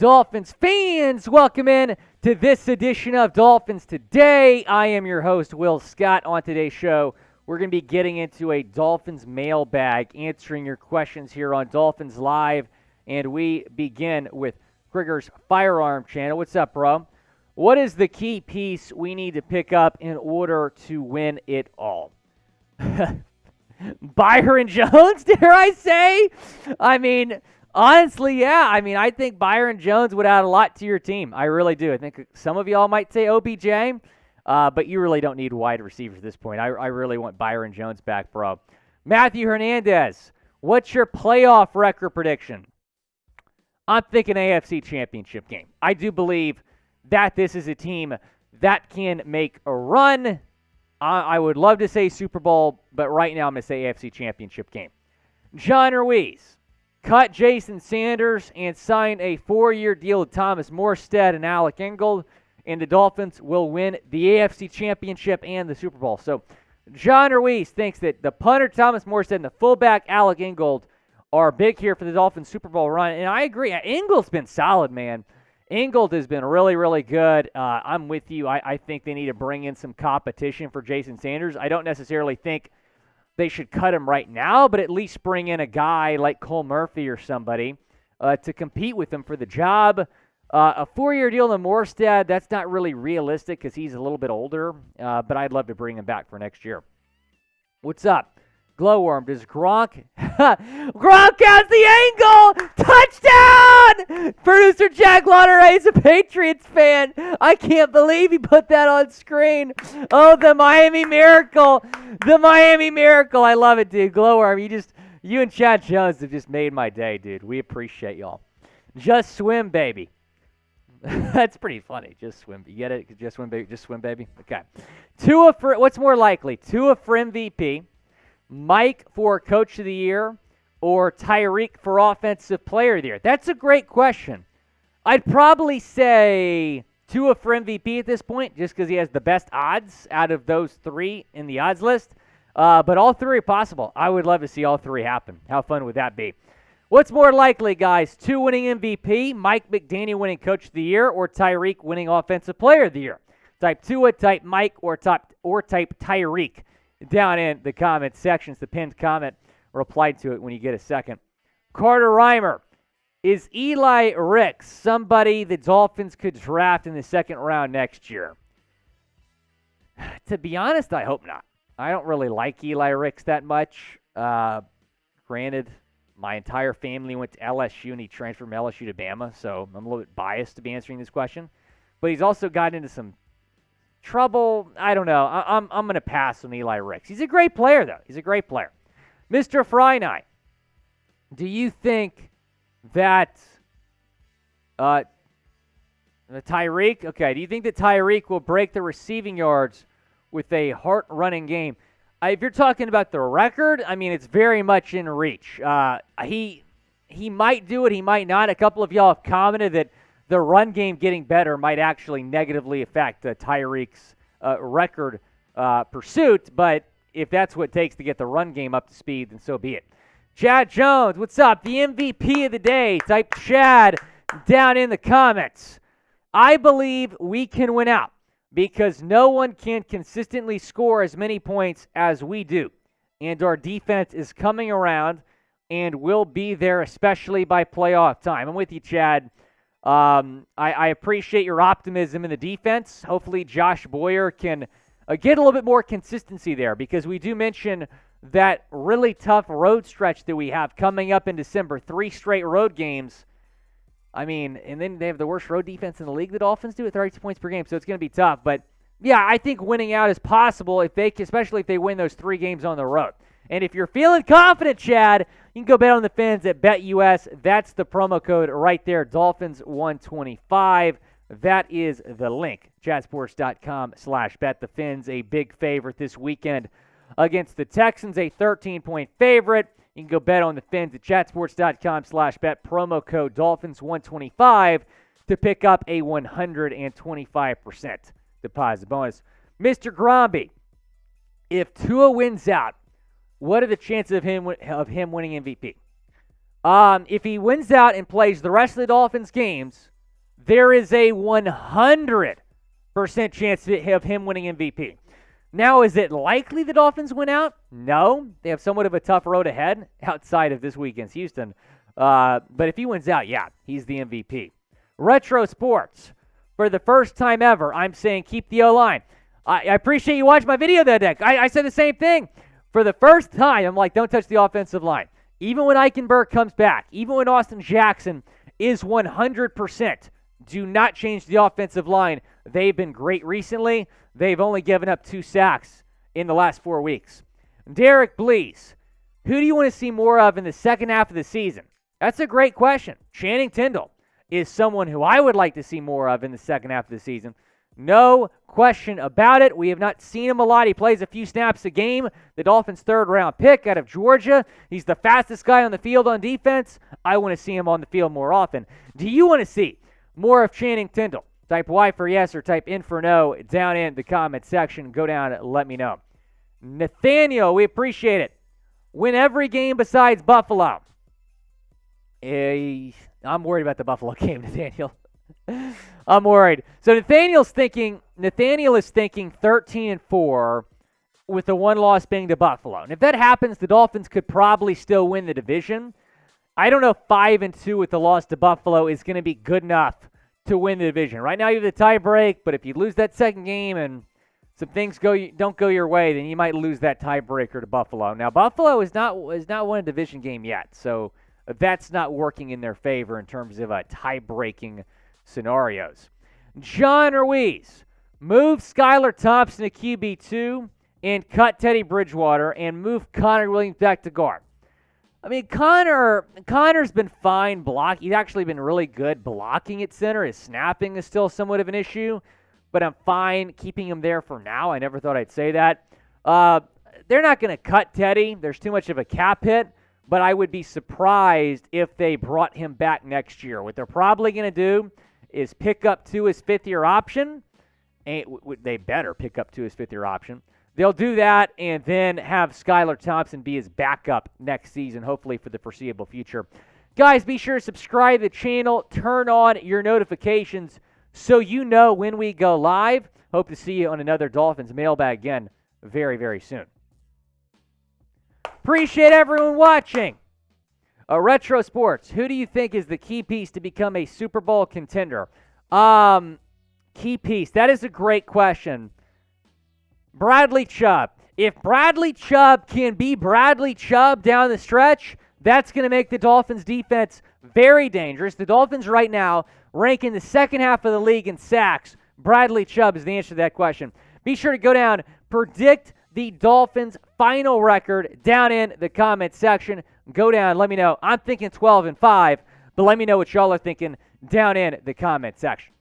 Dolphins fans, welcome in to this edition of Dolphins Today. I am your host, Will Scott. On today's show, we're going to be getting into a Dolphins mailbag, answering your questions here on Dolphins Live, and we begin with Krieger's Firearm Channel. What's up, bro? What is the key piece we need to pick up in order to win it all? Byron Jones, dare I say? I mean, honestly, yeah. I think Byron Jones would add a lot to your team. I really do. I think some of y'all might say OBJ, but you really don't need wide receivers at this point. I really want Byron Jones back, bro. Matthew Hernandez, what's your playoff record prediction? I'm thinking AFC Championship game. I do believe that this is a team that can make a run. I would love to say Super Bowl, but right now I'm going to say AFC Championship game. John Ruiz, cut Jason Sanders and sign a 4-year deal with Thomas Morstead and Alec Ingold, and the Dolphins will win the AFC Championship and the Super Bowl. So John Ruiz thinks that the punter Thomas Morstead and the fullback Alec Ingold are big here for the Dolphins Super Bowl run, and I agree. Ingold's been solid, man. Ingold has been really, really good. I'm with you. I think they need to bring in some competition for Jason Sanders. I don't necessarily think they should cut him right now, but at least bring in a guy like Cole Murphy or somebody to compete with him for the job. A 4-year deal to Morstead, that's not really realistic because he's a little bit older, but I'd love to bring him back for next year. What's up? Glowworm, does Gronk has the angle! Touchdown! Producer Jack Lauderay is a Patriots fan. I can't believe he put that on screen. Oh, the Miami Miracle. The Miami Miracle. I love it, dude. Glowworm, you and Chad Jones have just made my day, dude. We appreciate y'all. Just swim, baby. That's pretty funny. Just swim. You get it? Just swim, baby. Just swim, baby. Okay. What's more likely? Tua for MVP. Mike for Coach of the Year, or Tyreek for Offensive Player of the Year? That's a great question. I'd probably say Tua for MVP at this point, just because he has the best odds out of those three in the odds list. But all three are possible. I would love to see all three happen. How fun would that be? What's more likely, guys? Tua winning MVP, Mike McDaniel winning Coach of the Year, or Tyreek winning Offensive Player of the Year? Type Tua, type Mike, or type Tyreek down in the comment sections. The pinned comment, reply to it when you get a second. Carter Reimer, is Eli Ricks somebody the Dolphins could draft in the second round next year? To be honest, I hope not. I don't really like Eli Ricks that much. Granted, my entire family went to LSU and he transferred from LSU to Bama, so I'm a little bit biased to be answering this question. But he's also gotten into some trouble. I don't know. I'm going to pass on Eli Ricks. He's a great player, though. He's a great player. Mr. Frynine, do you think that Tyreek, do you think that Tyreek will break the receiving yards with a heart-running game? If you're talking about the record, it's very much in reach. He might do it. He might not. A couple of y'all have commented that the run game getting better might actually negatively affect Tyreek's record pursuit, but if that's what it takes to get the run game up to speed, then so be it. Chad Jones, what's up? The MVP of the day. Type Chad down in the comments. I believe we can win out because no one can consistently score as many points as we do, and our defense is coming around and will be there, especially by playoff time. I'm with you, Chad. I appreciate your optimism in the defense. Hopefully Josh Boyer can get a little bit more consistency there, because we do mention that really tough road stretch that we have coming up in December. 3 straight road games. And then they have the worst road defense in the league, the Dolphins do, at 32 points per game, so it's going to be tough. But, yeah, I think winning out is possible, especially if they win those 3 games on the road. And if you're feeling confident, Chad, you can go bet on the Fins at BetUS. That's the promo code right there, Dolphins125. That is the link, chatsports.com/bet. The Fins, a big favorite this weekend against the Texans, a 13-point favorite. You can go bet on the Fins at chatsports.com/bet, promo code Dolphins125 to pick up a 125% deposit bonus. Mr. Gromby, if Tua wins out, what are the chances of him winning MVP? If he wins out and plays the rest of the Dolphins games, there is a 100% chance of him winning MVP. Now, is it likely the Dolphins win out? No. They have somewhat of a tough road ahead outside of this weekend's Houston. But if he wins out, yeah, he's the MVP. Retro Sports. For the first time ever, I'm saying keep the O-line. I appreciate you watching my video that day. I said the same thing. For the first time, I'm like, don't touch the offensive line. Even when Eichenberg comes back, even when Austin Jackson is 100%, do not change the offensive line. They've been great recently. They've only given up 2 sacks in the last 4 weeks. Derek Blees, who do you want to see more of in the second half of the season? That's a great question. Channing Tindall is someone who I would like to see more of in the second half of the season. No question about it. We have not seen him a lot. He plays a few snaps a game. The Dolphins' third-round pick out of Georgia. He's the fastest guy on the field on defense. I want to see him on the field more often. Do you want to see more of Channing Tindall? Type Y for yes or type in for no down in the comment section. Go down and let me know. Nathaniel, we appreciate it. Win every game besides Buffalo. I'm worried about the Buffalo game, Nathaniel. I'm worried. So Nathaniel is thinking 13-4 with the one loss being to Buffalo. And if that happens, the Dolphins could probably still win the division. I don't know if 5-2 with the loss to Buffalo is going to be good enough to win the division. Right now you have the tie break, but if you lose that second game and some things don't go your way, then you might lose that tiebreaker to Buffalo. Now Buffalo is not won a division game yet, so that's not working in their favor in terms of tie-breaking scenarios. John Ruiz, move Skylar Thompson to QB2 and cut Teddy Bridgewater and move Connor Williams back to guard. I mean, Connor's been fine blocking. He's actually been really good blocking at center. His snapping is still somewhat of an issue, but I'm fine keeping him there for now. I never thought I'd say that. They're not going to cut Teddy. There's too much of a cap hit, but I would be surprised if they brought him back next year. What they're probably going to do is pick up to his fifth-year option. They better pick up to his fifth-year option. They'll do that and then have Skylar Thompson be his backup next season, hopefully for the foreseeable future. Guys, be sure to subscribe to the channel. Turn on your notifications so you know when we go live. Hope to see you on another Dolphins Mailbag again very, very soon. Appreciate everyone watching. Retro Sports, who do you think is the key piece to become a Super Bowl contender? Key piece. That is a great question. Bradley Chubb. If Bradley Chubb can be Bradley Chubb down the stretch, that's going to make the Dolphins defense very dangerous. The Dolphins right now rank in the second half of the league in sacks. Bradley Chubb is the answer to that question. Be sure to go down, predict the Dolphins' final record down in the comment section. Go down, let me know. I'm thinking 12-5, but let me know what y'all are thinking down in the comment section.